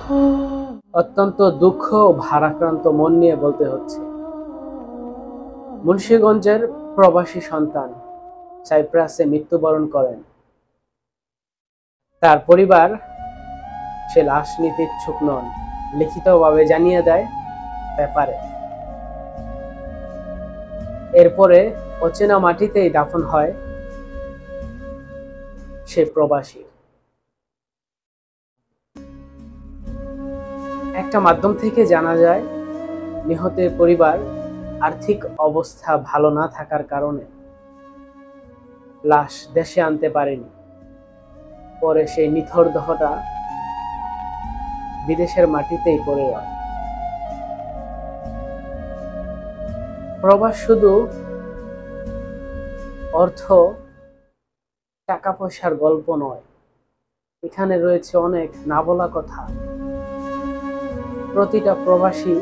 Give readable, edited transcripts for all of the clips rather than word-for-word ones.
অত্যন্ত দুঃখ ও ভারাক্রান্ত মন নিয়ে বলতে হচ্ছে, মুন্সিগঞ্জের প্রবাসী সন্তান সাইপ্রাসে মৃত্যুবরণ করেন। তার পরিবার সে লাশ নিতে ইচ্ছুক নন, লিখিতভাবে জানিয়ে দেয় ব্যাপারে। এরপরে অচেনা মাটিতেই দাফন হয় সে প্রবাসী। একটা মাধ্যম থেকে জানা যায়, নিহতের পরিবার আর্থিক অবস্থা ভালো না থাকার কারণে লাশ দেশে আনতে পারেনি। পরে সেই নিথর দেহটা বিদেশের মাটিতেই পড়ে রয়। প্রবাস শুধু অর্থ, টাকা পয়সার গল্প নয়, এখানে রয়েছে অনেক না বলা কথা। প্রতিটা প্রবাসী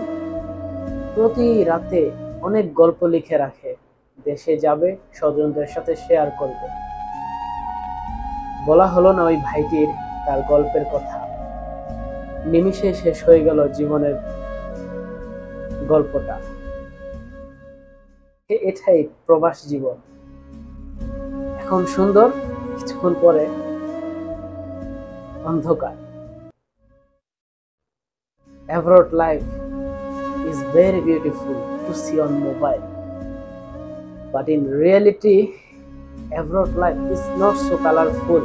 প্রতি রাতে অনেক গল্প লিখে রাখে, দেশে যাবে, স্বজনদের সাথে শেয়ার করবে। বলা হলো না ওই ভাইটির তার গল্পের কথা, নিমিষে শেষ হয়ে গেল জীবনের গল্পটা। এটাই প্রবাস জীবন। এখন সুন্দর, কিছুক্ষণ পরে অন্ধকার। Abroad life is very beautiful to see on mobile, but in reality abroad life is not so colorful.